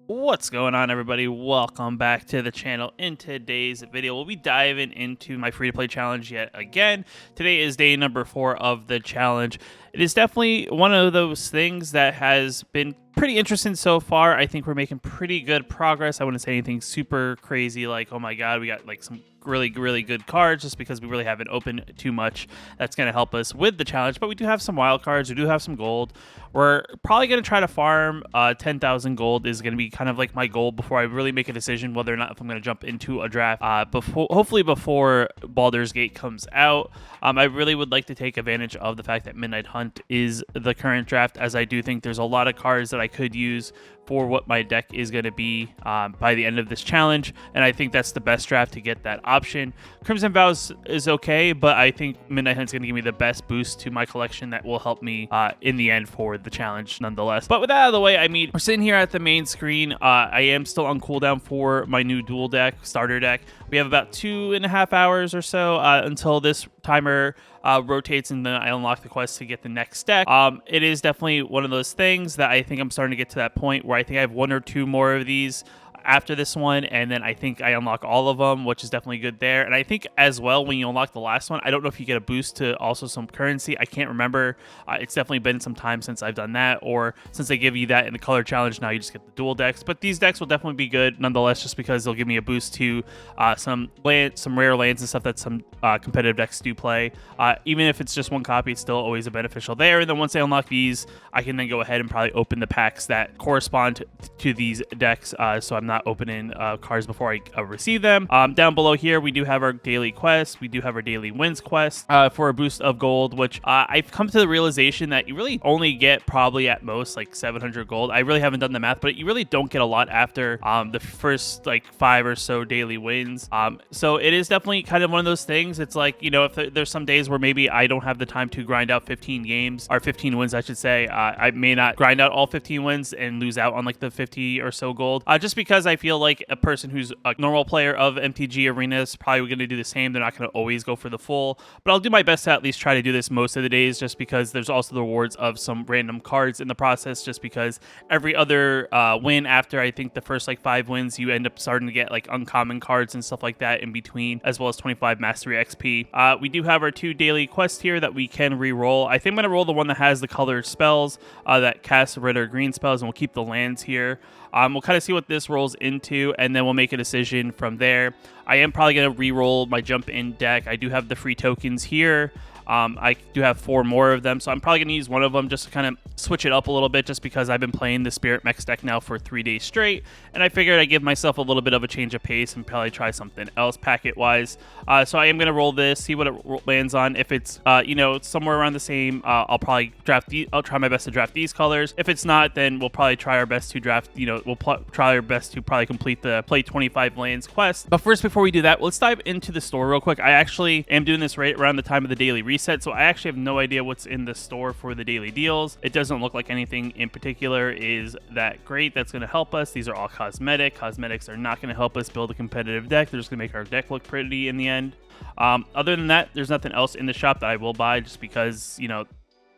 What's going on, everybody? Welcome back to the channel. In today's video, we'll be diving into my free-to-play challenge yet again. Today is day number 4 of the challenge. It is definitely one of those things that has been pretty interesting so far. I think we're making pretty good progress. I wouldn't say anything super crazy like, oh my god, we got like some really good cards, just because we really haven't opened too much that's going to help us with the challenge. But we do have some wild cards, we do have some gold. We're probably going to try to farm 10,000 gold is going to be kind of like my goal before I really make a decision whether or not if I'm going to jump into a draft hopefully before Baldur's Gate comes out. I really would like to take advantage of the fact that Midnight Hunt is the current draft, as I do think there's a lot of cards that I could use for what my deck is going to be by the end of this challenge, and I think that's the best draft to get that option. Crimson Vows is okay, but I think Midnight Hunt is going to give me the best boost to my collection that will help me in the end for the challenge nonetheless. But with that out of the way, I mean, we're sitting here at the main screen. I am still on cooldown for my new dual deck, starter deck. We have about 2.5 hours or so until this timer rotates, and then I unlock the quest to get the next deck. It is definitely one of those things that I think I'm starting to get to that point where I think I have 1 or 2 more of these after this one, and then I think I unlock all of them, which is definitely good there. And I think as well, when you unlock the last one, I don't know if you get a boost to also some currency. I can't remember. It's definitely been some time since I've done that, or since they give you that in the color challenge, now you just get the dual decks. But these decks will definitely be good nonetheless, just because they'll give me a boost to some rare lands and stuff that some competitive decks do play. Even if it's just one copy, it's still always a beneficial there. And then once I unlock these, I can then go ahead and probably open the packs that correspond to these decks, so I'm not opening cards before I receive them. Down below here, we do have our daily quest. We do have our daily wins quest for a boost of gold, which I've come to the realization that you really only get probably at most like 700 gold. I really haven't done the math, but you really don't get a lot after the first like 5 or so daily wins. So it is definitely kind of one of those things. It's like, you know, if there's some days where maybe I don't have the time to grind out 15 games, or 15 wins, I should say. I may not grind out all 15 wins and lose out on like the 50 or so gold, just because I feel like a person who's a normal player of MTG Arena is probably going to do the same. They're not going to always go for the full, but I'll do my best to at least try to do this most of the days, just because there's also the rewards of some random cards in the process, just because every other win after I think the first like 5 wins, you end up starting to get like uncommon cards and stuff like that in between, as well as 25 mastery XP. We do have our 2 daily quests here that we can re-roll. I think I'm going to roll the one that has the colored spells that cast red or green spells, and we'll keep the lands here. We'll kind of see what this rolls into, and then we'll make a decision from there. I am probably going to re-roll my jump in deck. I do have the free tokens here. I do have 4 more of them, so I'm probably going to use one of them just to kind of switch it up a little bit, just because I've been playing the Spirit Mechs deck now for 3 days straight, and I figured I'd give myself a little bit of a change of pace and probably try something else packet-wise. So I am going to roll this, see what it lands on. If it's, you know, somewhere around the same, I'll probably I'll try my best to draft these colors. If it's not, then we'll probably try our best to draft, you know, try our best to probably complete the play 25 lands quest. But first, before we do that, let's dive into the store real quick. I actually am doing this right around the time of the daily reset, so I actually have no idea what's in the store for the daily deals. It doesn't look like anything in particular is that great that's going to help us. These are all cosmetic. Cosmetics are not going to help us build a competitive deck. They're just going to make our deck look pretty in the end. Other than that, there's nothing else in the shop that I will buy, just because, you know,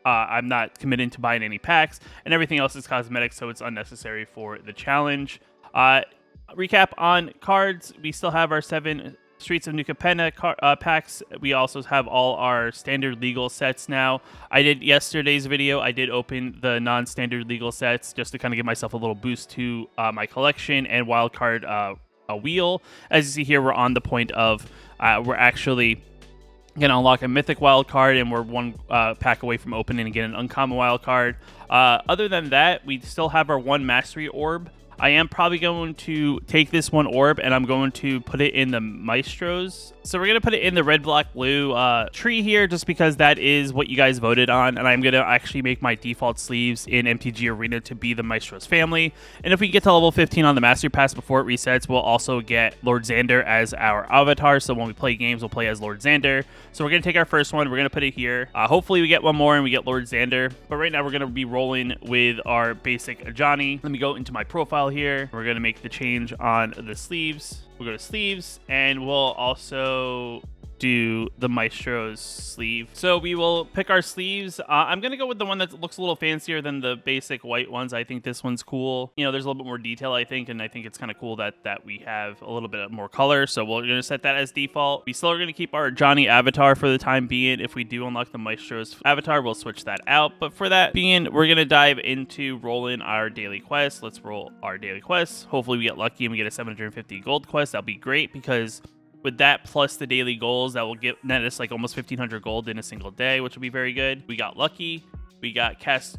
I'm not committing to buying any packs, and everything else is cosmetic, so it's unnecessary for the challenge. Recap on cards: we still have our 7 Streets of New Capenna packs. We also have all our standard legal sets now. I did yesterday's video. I did open the non-standard legal sets just to kind of give myself a little boost to my collection and wildcard a wheel. As you see here, we're on the point of we're actually gonna unlock a mythic wild card, and we're 1 pack away from opening and getting an uncommon wild card. Other than that, we still have our 1 mastery orb. I am probably going to take this 1 orb, and I'm going to put it in the Maestros. So we're going to put it in the red, black, blue tree here, just because that is what you guys voted on. And I'm going to actually make my default sleeves in MTG Arena to be the Maestros family. And if we get to level 15 on the Mastery Pass before it resets, we'll also get Lord Xander as our avatar. So when we play games, we'll play as Lord Xander. So we're going to take our first one. We're going to put it here. Hopefully we get 1 more and we get Lord Xander. But right now we're going to be rolling with our basic Johnny. Let me go into my profile here. We're going to make the change on the sleeves. We'll go to sleeves, and we'll also do the Maestro's sleeve. So we will pick our sleeves. I'm going to go with the one that looks a little fancier than the basic white ones. I think this one's cool. You know, there's a little bit more detail, I think, and I think it's kind of cool that we have a little bit more color. So we're going to set that as default. We still are going to keep our Johnny avatar for the time being. If we do unlock the Maestro's avatar, we'll switch that out. But for that being, we're going to dive into rolling our daily quest. Let's roll our daily quest. Hopefully we get lucky and we get a 750 gold quest. That'll be great, because with that plus the daily goals, that will net us like almost 1,500 gold in a single day, which will be very good. We got lucky. We got cast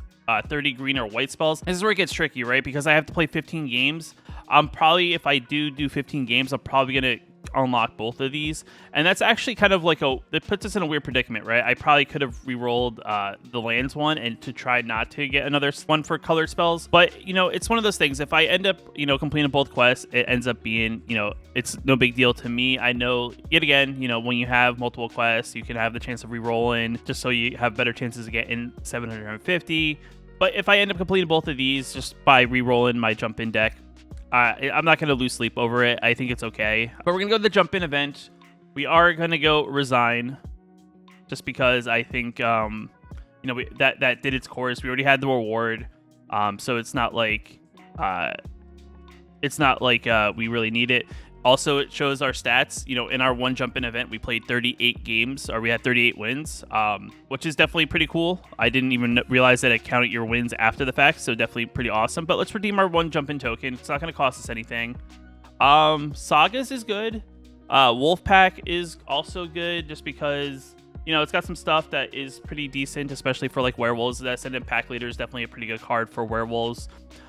30 green or white spells. This is where it gets tricky, right? Because I have to play 15 games. I'm probably, if I do 15 games, I'm probably going to unlock both of these, and that's actually kind of like it puts us in a weird predicament, right? I probably could have re-rolled the lands one and to try not to get another one for colored spells, but you know, it's one of those things. If I end up, you know, completing both quests, it ends up being, you know, it's no big deal to me. I know, yet again, you know, when you have multiple quests, you can have the chance of re-rolling just so you have better chances of getting 750. But if I end up completing both of these just by re-rolling my jump in deck, I'm not going to lose sleep over it. I think it's okay. But we're going to go to the jump-in event. We are going to go resign, just because I think, you know, that did its course. We already had the reward, so it's not like we really need it. Also, it shows our stats. You know, in our one jump-in event, we played 38 games, or we had 38 wins, which is definitely pretty cool. I didn't even realize that it counted your wins after the fact, so definitely pretty awesome. But let's redeem our one jump-in token. It's not going to cost us anything. Sagas is good. Wolfpack is also good, just because, you know, it's got some stuff that is pretty decent, especially for like werewolves. That Ascendant Pack Leader is definitely a pretty good card for werewolves.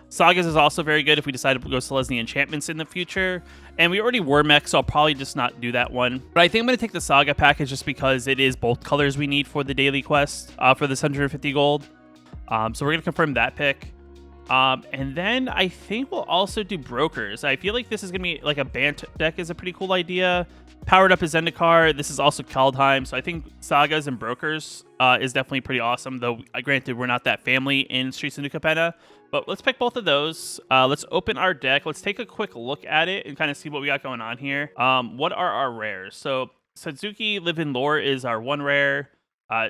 Sagas is also very good if we decide to go Selesnya Enchantments in the future. And we already were mech, so I'll probably just not do that one. But I think I'm going to take the Saga package just because it is both colors we need for the daily quest for this 150 gold. So we're going to confirm that pick. And then I think we'll also do Brokers. I feel like this is going to be like a Bant deck is a pretty cool idea. Powered up is Zendikar. This is also Kaldheim. So I think Sagas and Brokers is definitely pretty awesome, though granted we're not that family in Streets of New Capenna. But let's pick both of those. Let's open our deck. Let's take a quick look at it and kind of see what we got going on here. What are our rares? So Suzuki Live in Lore is our one rare.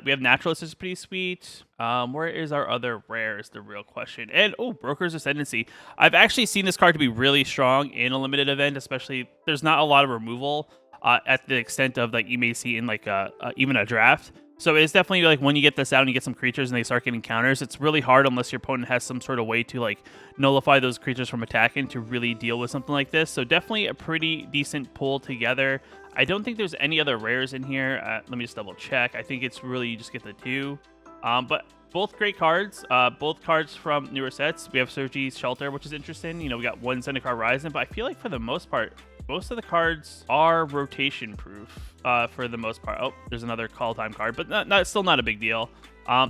We have Naturalist is pretty sweet. Where is our other rare is the real question. And, oh, Broker's Ascendancy. I've actually seen this card to be really strong in a limited event, especially there's not a lot of removal at the extent of like you may see in like even a draft. So it's definitely like when you get this out and you get some creatures and they start getting counters, it's really hard unless your opponent has some sort of way to like nullify those creatures from attacking to really deal with something like this. So definitely a pretty decent pull together. I don't think there's any other rares in here. Let me just double check. I think it's really you just get the two. But both great cards. Both cards from newer sets. We have Sergi's Shelter, which is interesting. You know, we got one Zendikar Rising, but I feel like for the most part, most of the cards are rotation proof for the most part. Oh, there's another Kaldheim card, but still not a big deal.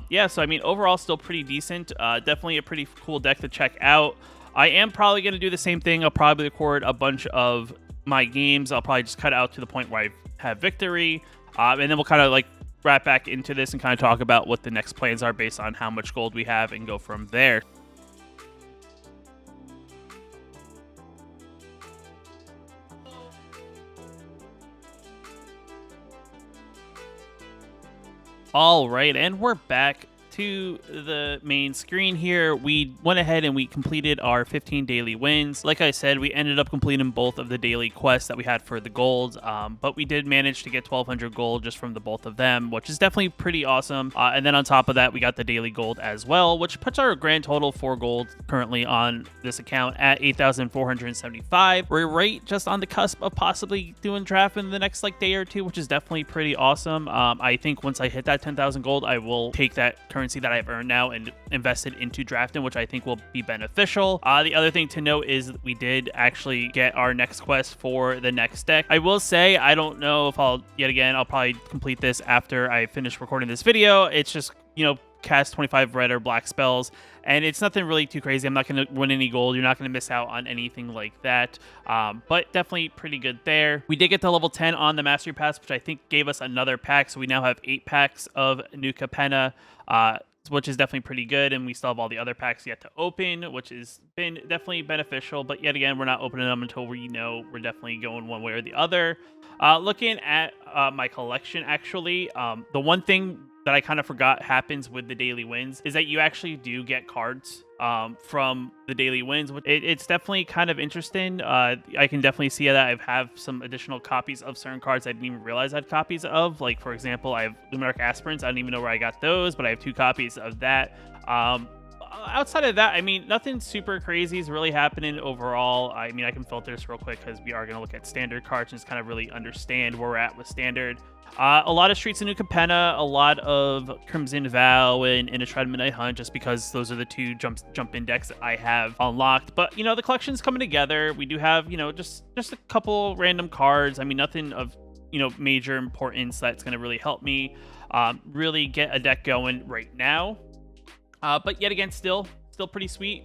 Yeah, so I mean, overall, still pretty decent. Definitely a pretty cool deck to check out. I am probably going to do the same thing. I'll probably record a bunch of my games. I'll probably just cut out to the point where I have victory. And then we'll kind of like wrap back into this and kind of talk about what the next plans are based on how much gold we have and go from there. All right, and we're back to the main screen here. We went ahead and we completed our 15 daily wins. Like I said, we ended up completing both of the daily quests that we had for the gold, but we did manage to get 1,200 gold just from the both of them, which is definitely pretty awesome. And then on top of that, we got the daily gold as well, which puts our grand total for gold currently on this account at 8,475. We're right just on the cusp of possibly doing draft in the next like day or two, which is definitely pretty awesome. I think once I hit that 10,000 gold, I will take that currency that I've earned now and invested into drafting, which I think will be beneficial. The other thing to note is we did actually get our next quest for the next deck. I will say, I don't know if I'll probably complete this after I finish recording this video. It's just, you know, cast 25 red or black spells, and it's nothing really too crazy. I'm not going to win any gold. You're not going to miss out on anything like that, but definitely pretty good there. We did get to level 10 on the Mastery Pass, which I think gave us another pack, so we now have 8 packs of New Capenna which is definitely pretty good. And we still have all the other packs yet to open, which has been definitely beneficial. But yet again, we're not opening them until we know we're definitely going one way or the other. Looking at my collection, actually, the one thing that I kind of forgot happens with the daily wins is that you actually do get cards from the daily wins. It's definitely kind of interesting. I can definitely see that I have some additional copies of certain cards I didn't even realize I had copies of. Like, for example, I have Luminarch Aspirants. I don't even know where I got those, but I have 2 copies of that. Outside of that, I mean, nothing super crazy is really happening overall. I mean, I can filter this real quick because we are going to look at standard cards and just kind of really understand where we're at with standard. A lot of Streets of New Capenna, a lot of Crimson Vow and Innistrad Midnight Hunt, just because those are the 2 jump in decks that I have unlocked. But, you know, the collection's coming together. We do have, you know, just a couple random cards. I mean, nothing of, you know, major importance that's going to really help me really get a deck going right now. But yet again, still pretty sweet.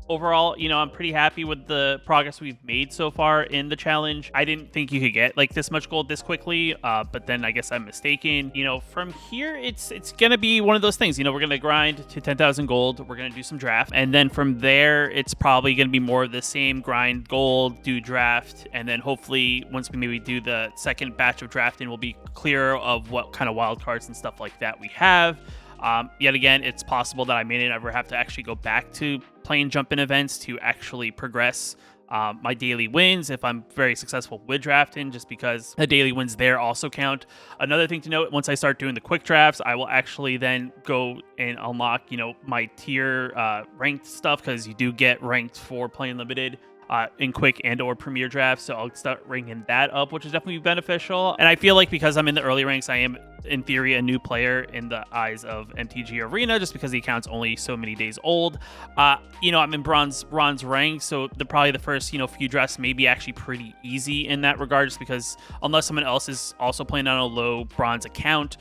Overall, you know, I'm pretty happy with the progress we've made so far in the challenge. I didn't think you could get like this much gold this quickly, but then I guess I'm mistaken. You know, from here, it's gonna be one of those things. You know, we're gonna grind to 10,000 gold. We're gonna do some draft, and then from there, it's probably gonna be more of the same: grind gold, do draft, and then hopefully once we maybe do the second batch of drafting, we'll be clear of what kind of wild cards and stuff like that we have. Yet again, it's possible that I may never have to actually go back to playing jump-in events to actually progress my daily wins if I'm very successful with drafting, just because the daily wins there also count. Another thing to note, once I start doing the quick drafts, I will actually then go and unlock, you know, my tier ranked stuff, because you do get ranked for playing limited in quick and or premier drafts, so I'll start ranking that up, which is definitely beneficial. And I feel like because I'm in the early ranks, I am in theory a new player in the eyes of MTG Arena, just because the account's only so many days old. You know, I'm in bronze rank, so probably the first, you know, few drafts may be actually pretty easy in that regard, just because unless someone else is also playing on a low bronze account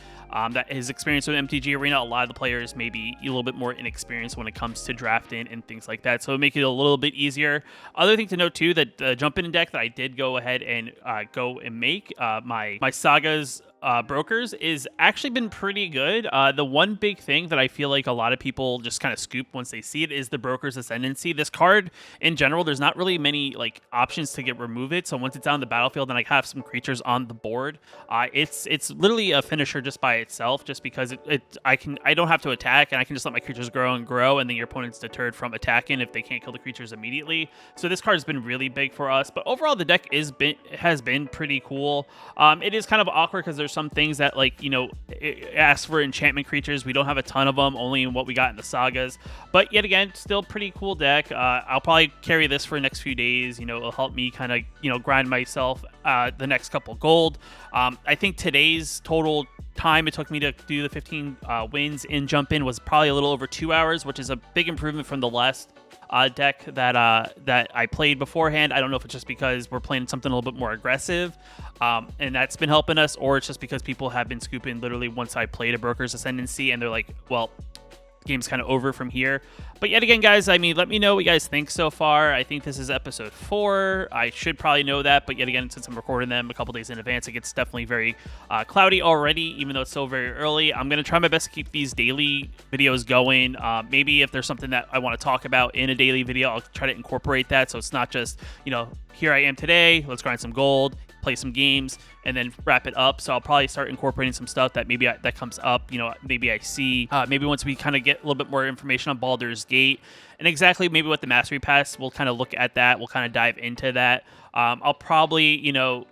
that is experienced with MTG Arena, a lot of the players may be a little bit more inexperienced when it comes to drafting and things like that, so it make it a little bit easier. Other thing to note too, that the jump-in deck that I did go ahead and go and make my Sagas brokers is actually been pretty good. The one big thing that I feel like a lot of people just kind of scoop once they see it is the Broker's Ascendancy. This card in general, there's not really many like options to remove it. So once it's on the battlefield and I have some creatures on the board, it's literally a finisher just by itself, just because I don't have to attack, and I can just let my creatures grow, and then your opponent's deterred from attacking if they can't kill the creatures immediately. So this card has been really big for us. But overall, the deck has been pretty cool. It is kind of awkward because there's some things that, like, you know, ask for enchantment creatures. We don't have a ton of them, only in what we got in the sagas. But yet again, still pretty cool deck. I'll probably carry this for the next few days. You know, it'll help me kind of, you know, grind myself the next couple gold. I think today's total time it took me to do the 15 wins in jump in was probably a little over 2 hours, which is a big improvement from the last deck that I played beforehand. I don't know if it's just because we're playing something a little bit more aggressive, and that's been helping us, or it's just because people have been scooping literally once I played a Broker's Ascendancy, and they're like, well, game's kind of over from here. But yet again, guys, I mean, let me know what you guys think so far. I think this is episode 4. I should probably know that, but yet again, since I'm recording them a couple days in advance, it gets definitely very cloudy already, even though it's still very early. I'm going to try my best to keep these daily videos going. Maybe if there's something that I want to talk about in a daily video, I'll try to incorporate that, so it's not just, you know, here I am today, let's grind some gold, play some games, and then wrap it up. So I'll probably start incorporating some stuff that maybe that comes up, you know, maybe I see, maybe once we kind of get a little bit more information on Baldur's Gate and exactly maybe what the Mastery Pass, we'll kind of look at that. We'll kind of dive into that. I'll probably, you know,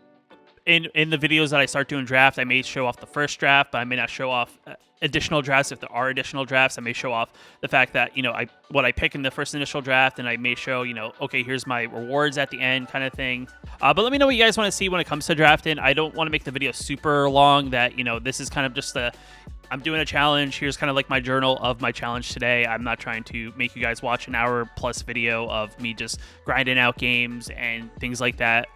in the videos that I start doing draft, I may show off the first draft, but I may not show off additional drafts. If there are additional drafts, I may show off the fact that, you know, what I pick in the first initial draft, and I may show, you know, okay, here's my rewards at the end kind of thing. But let me know what you guys want to see when it comes to drafting. I don't want to make the video super long, that, you know, this is kind of just I'm doing a challenge. Here's kind of like my journal of my challenge today. I'm not trying to make you guys watch an hour plus video of me just grinding out games and things like that.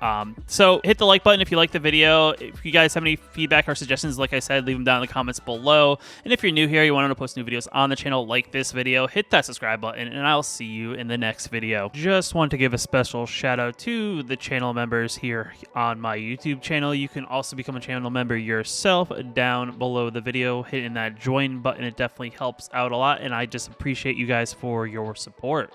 So hit the like button if you like the video. If you guys have any feedback or suggestions, like I said, leave them down in the comments below. And if you're new here, you want to post new videos on the channel like this video, hit that subscribe button, and I'll see you in the next video. Just want to give a special shout out to the channel members here on my YouTube channel. You can also become a channel member yourself down below the video. Hit and that join button. It definitely helps out a lot, and I just appreciate you guys for your support.